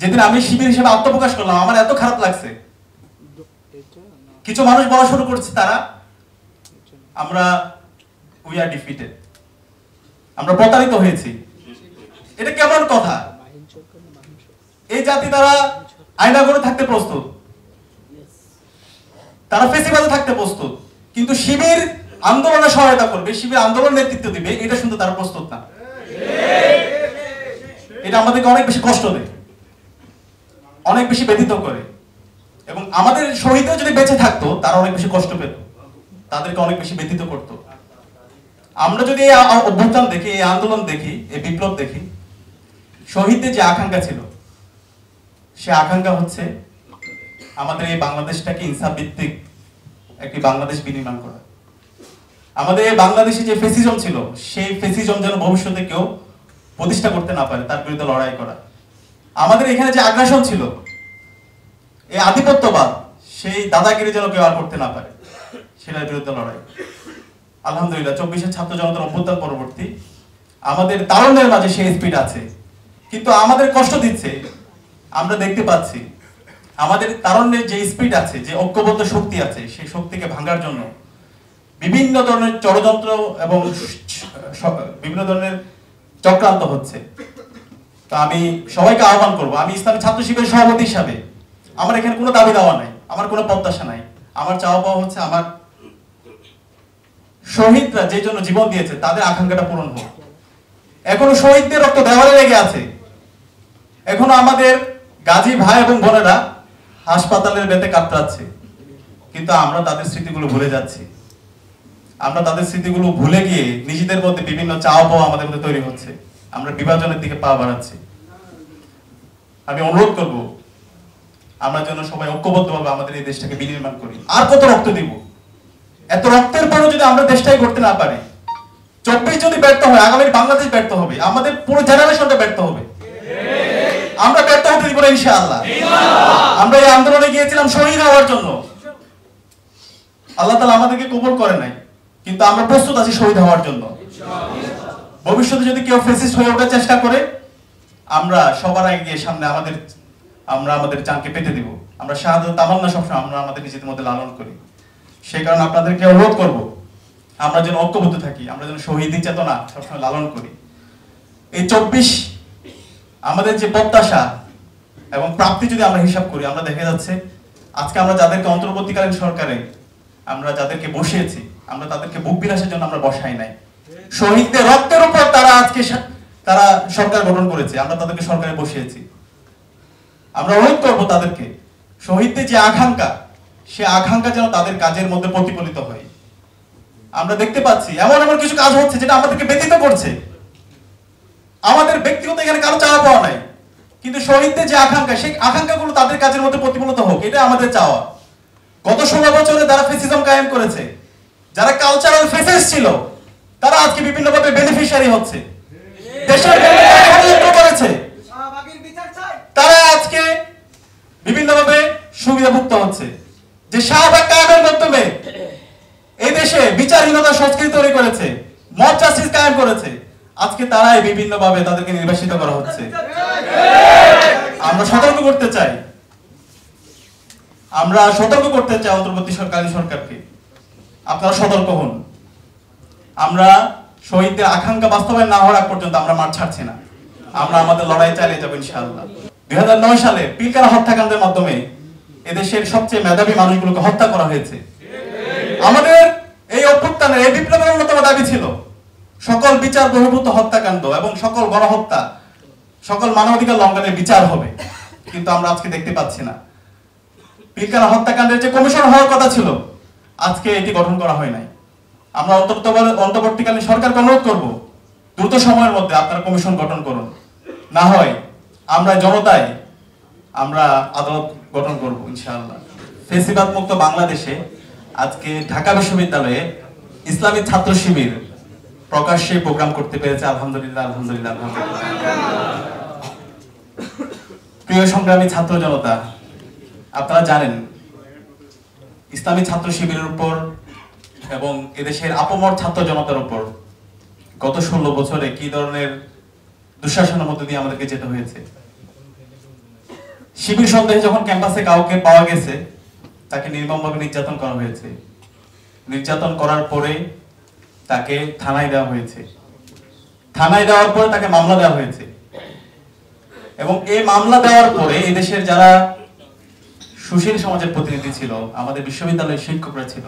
যেদিন আমি শিবির হিসেবে আত্মপ্রকাশ করলাম আমার এত খারাপ লাগছে। কিছু মানুষ বলা শুরু করছে তারা আমরা উই আর ডিফিটেড, আমরা প্রতারিত হয়েছি। এটা কেমন কথা? এই জাতি তারা আয়না করে থাকতে প্রস্তুত, তারা ফেসিবাদে থাকতে প্রস্তুত, কিন্তু শিবির আন্দোলনে সহায়তা করবে, শিবির আন্দোলন নেতৃত্ব দিবে, এটা শুনতে তারা প্রস্তুত না। এটা আমাদেরকে অনেক বেশি কষ্ট দেয়, অনেক বেশি ব্যথিত করে, এবং আমাদের শহীদরা যদি বেঁচে থাকতো তারা অনেক বেশি কষ্ট পেত, তাদেরকে অনেক বেশি ব্যথিত করত। আমরা যদি এই অভ্যুত্থান দেখি, এই আন্দোলন দেখি, এই বিপ্লব দেখি, শহীদদের যে আকাঙ্ক্ষা ছিল সে আকাঙ্ক্ষা হচ্ছে আমাদের এই বাংলাদেশটাকে ইনসাফ ভিত্তিক একটি বাংলাদেশ বিনির্মাণ করা। আমাদের এই বাংলাদেশে যে ফেসিজম ছিল সেই ফেসিজম যেন ভবিষ্যতে কেউ প্রতিষ্ঠা করতে না পারে, তার বিরুদ্ধে লড়াই করা। আমাদের এখানে যে আগ্রাসন ছিল, এই আধিপত্যবাদ, সেই দাদাগিরি যেন কেউ আর করতে না পারে, সেটার বিরুদ্ধে লড়াই। আলহামদুলিল্লাহ 24-এর ছাত্র জনতার অভ্যুত্থান পরবর্তী আমাদের তারুণ্যের মাঝে সেই স্পিড আছে, কিন্তু আমাদের কষ্ট দিচ্ছে। আমরা দেখতে পাচ্ছি আমাদের তারুণ্যের যে স্পিড আছে, যে ঐক্যবদ্ধ শক্তি আছে, সেই শক্তিকে ভাঙার জন্য বিভিন্ন ধরনের ষড়যন্ত্র এবং বিভিন্ন ধরনের চক্রান্ত হচ্ছে। তো আমি সবাইকে আহ্বান করবো, আমি ইসলামী ছাত্র শিবিরের সভাপতি হিসাবে আমার এখানে কোনো দাবি দেওয়া নাই, আমার কোনো প্রত্যাশা নাই। আমার চাওয়া পাওয়া হচ্ছে আমার শহীদরা যে জন্য জীবন দিয়েছে তাদের আকাঙ্ক্ষাটা পূরণ হোক। এখনো শহীদদের রক্ত দেওয়ালে লেগে আছে, এখনো আমাদের গাজী ভাই এবং বোনেরা হাসপাতালের বেতে কাতরাচ্ছে, কিন্তু আমরা তাদের স্মৃতিগুলো ভুলে যাচ্ছি। আমরা তাদের স্মৃতিগুলো ভুলে গিয়ে নিজেদের মধ্যে বিভিন্ন চাওয়া পাওয়া আমাদের মধ্যে তৈরি হচ্ছে, আমরা বিভাজনের দিকে পা বাড়াচ্ছি। আমি অনুরোধ করব আমরা যেন সবাই ঐক্যবদ্ধভাবে আমাদের এই দেশটাকে বিনির্মাণ করি। আর কত রক্ত দিব? এত রক্তের পরও যদি আমরা দেশটাই করতে না পারি, 24 যদি ব্যর্থ হয়, আগামী বাংলাদেশ ব্যর্থ হবে, আমাদের পুরো জেনারেশনটা ব্যর্থ হবে। আমরা ব্যর্থ হতে দিব না ইনশাআল্লাহ। আমরা এই আন্দোলনে গিয়েছিলাম শহীদ হওয়ার জন্য, আল্লাহ তাআলা আমাদেরকে কবুল করে নাই, কিন্তু আমরা প্রস্তুত আছি শহীদ হওয়ার জন্য। ভবিষ্যতে যদি কেউ ফ্যাসিস্ট হয়ে ওঠার চেষ্টা করে, আমরা সবার আগে গিয়ে সামনে আমরা আমাদের জানকে পেতে দিব। আমরা শাহাদাত তামান্না সবসময় আমরা আমাদের নিজেদের মধ্যে লালন করি। সেই কারণে আপনাদেরকে অনুরোধ করব আমরা যেন ঐক্যবদ্ধ থাকি, আমরা যেন শহীদের চেতনা সবসময় লালন করি। এই 24 আমাদের যে প্রত্যাশা এবং প্রাপ্তি যদি আমরা হিসাব করি, আমরা দেখা যাচ্ছে আজকে আমরা যাদেরকে অন্তর্বর্তীকালীন সরকারে আমরা যাদেরকে বসিয়েছি, আমরা তাদেরকে বুক বিলাসের জন্য আমরা বসাই নাই। শহীদদের রক্তের উপর তারা সরকার গঠন করেছে, আমরা তাদেরকে সরকারে বসিয়েছি। আমরা অনুরোধ করবো তাদেরকে, শহীদদের যে আকাঙ্ক্ষা, সে আকাঙ্ক্ষা যেন তাদের কাজের মধ্যে প্রতিফলিত হয়। আমরা দেখতে পাচ্ছি এমন এমন কিছু কাজ হচ্ছে যেটা আমাদেরকে ব্যথিত করছে। আমাদের ব্যক্তিগত এখানে কারো চাওয়া পাওয়া নাই, কিন্তু শহীদদের যে আকাঙ্ক্ষা, সেই আকাঙ্ক্ষাগুলো তাদের কাজের মধ্যে প্রতিফলিত হোক, এটা আমাদের চাওয়া। গত 16 বছরে যারা ফ্যাসিজম কায়েম করেছে, যারা কালচারাল ফেসেস ছিল, তারা আজকে বিভিন্নভাবে বেনিফিশিয়ারি হচ্ছে, দেশের ষড়যন্ত্র করেছে, তারা আজকে বিভিন্নভাবে সুবিধাভুক্ত হচ্ছে। যে শাহবাগ কায়েমের মাধ্যমে এই দেশে বিচারহীনতা সংস্কৃতি তৈরি করেছে, মব জাস্টিস কায়েম করেছে, আজকে তারাই বিভিন্নভাবে তাদেরকে নির্বাসিত করা হচ্ছে। আমরা সতর্ক করতে চাই, অন্তর্বর্তী সরকারি সরকারকে, আপনারা সতর্ক হন। আমরা শহীদদের আকাঙ্ক্ষা বাস্তবায়ন না হওয়ার আগ পর্যন্ত আমরা মাঠ ছাড়ছি না, আমরা আমাদের লড়াই চালিয়ে যাবো ইনশাআল্লাহ। 2009 সালে পিলখানা হত্যাকাণ্ডের মাধ্যমে এদেশের সবচেয়ে মেধাবী মানুষগুলোকে হত্যা করা হয়েছে। আমাদের এই অভ্যুত্থানের, এই বিপ্লবের অন্যতম দাবি ছিল সকল বিচার বহির্ভূত হত্যাকাণ্ড এবং সকল গণহত্যা, সকল মানবাধিকার লঙ্ঘনের বিচার হবে, কিন্তু আমরা আজকে দেখতে পাচ্ছি না। পিলখানা হত্যাকাণ্ডের যে কমিশন হওয়ার কথা ছিল, আজকে এটি গঠন করা হয় নাই। আমরা অন্তর্বর্তীকালীন সরকারকে অনুরোধ করব দ্রুত সময়ের মধ্যে আপনারা কমিশন গঠন করুন, না হয় আমরা জনতায় আমরা আদালত গঠন করব ইনশাআল্লাহ। ফেসিবাদ মুক্ত বাংলাদেশে আজকে ঢাকা বিশ্ববিদ্যালয়ে ইসলামী ছাত্র শিবির প্রকাশ্যে প্রোগ্রাম করতে পেরেছে, আলহামদুলিল্লাহ আলহামদুলিল্লাহ আলহামদুলিল্লাহ। প্রিয় সংগ্রামী ছাত্র জনতা, আপনারা জানেন ইসলামী ছাত্র শিবিরের উপর এবং এদেশের আপমর ছাত্র জনতার উপর গত 16 বছরে কি ধরনের দুঃশাসনের মধ্যে দিয়ে আমাদেরকে যেতে হয়েছে। শিবির সন্দেহে যখন ক্যাম্পাসে কাউকে পাওয়া গেছে, তাকে নির্মমভাবে নির্যাতন করা হয়েছে। নির্যাতন করার পরে তাকে থানায় দেওয়া হয়েছে। থানায় দেওয়ার পরে তাকে মামলা দেওয়া হয়েছে, এবং এই মামলা দেওয়ার পরে এই দেশের যারা সুশীল সমাজের প্রতিনিধি ছিল, আমাদের বিশ্ববিদ্যালয়ের শিক্ষকরা ছিল,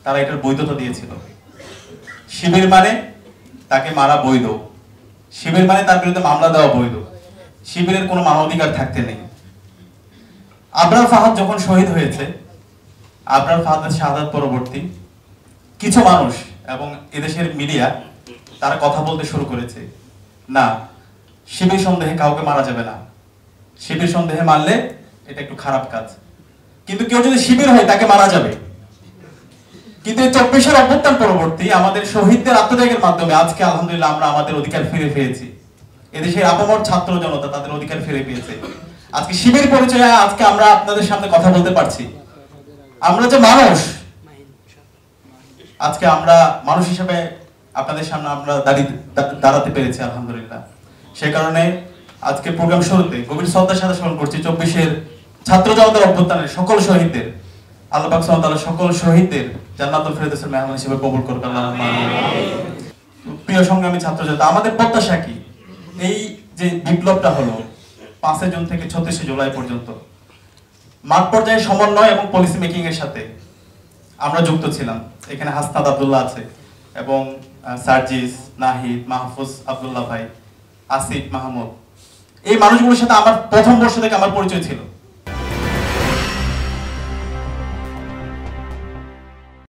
তারা এটার বৈধতা দিয়েছিল। শিবির মানে তাকে মারা বৈধ, শিবির মানে তার বিরুদ্ধে মামলা দেওয়া বৈধ, শিবিরের কোনো মানবাধিকার থাকতে নেই। আবরার ফাহাদ যখন শহীদ হয়েছে, আবরার ফাহাদের শাহাদাত পরবর্তী কিছু মানুষ এবং এদেশের মিডিয়া তারা কথা বলতে শুরু করেছে, না, শিবির সন্দেহে কাউকে মারা যাবে না, শিবির সন্দেহে মারলে এটা একটু খারাপ কাজ, কিন্তু কেউ যদি শিবির হয় তাকে মারা যাবে। কিন্তু এই 24-এর অভ্যুত্থান পরবর্তী আমাদের শহীদদের আত্মত্যাগের মাধ্যমে আজকে আলহামদুলিল্লাহ আমরা আমাদের অধিকার ফিরে পেয়েছি। এদেশের আপামর ছাত্র জনতা তাদের অধিকার ফিরে পেয়েছে। আজকে শিবির পরিচয়ে আজকে আমরা আপনাদের সামনে কথা বলতে পারছি। আমরা যে মানুষ, আজকে আমরা মানুষ হিসেবে আপনাদের সামনে আমরা দাঁড়াতে পেরেছি আলহামদুলিল্লাহ। সে কারণে আজকে প্রোগ্রাম শুরুতে গভীর শ্রদ্ধার সাথে স্মরণ করছি 24-এর ছাত্র জনতার অভ্যুত্থানের সকল শহীদদের। আল্লাহ পাক সুবহানাহু ওয়া তাআলা সকল শহীদদের জান্নাতুল ফেরদৌসের মেহমান হিসেবে কবুল করুন, আল্লাহুম্মা আমিন। প্রিয় সংগ্রামী ছাত্র জনতা, আমাদের প্রত্যাশা কি? এই যে বিপ্লবটা হলো 5 জুন থেকে 36 জুলাই পর্যন্ত, মাঠ পর্যায়ে সমন্বয় এবং পলিসি মেকিং এর সাথে আমরা যুক্ত ছিলাম। এখানে হাসনাত আব্দুল্লাহ আছে এবং সার্জিস, নাহিদ, মাহফুজ আব্দুল্লাহ ভাই, আসিফ মাহমুদ, এই মানুষগুলোর সাথে আমার প্রথম বর্ষ থেকে আমার পরিচয় ছিল।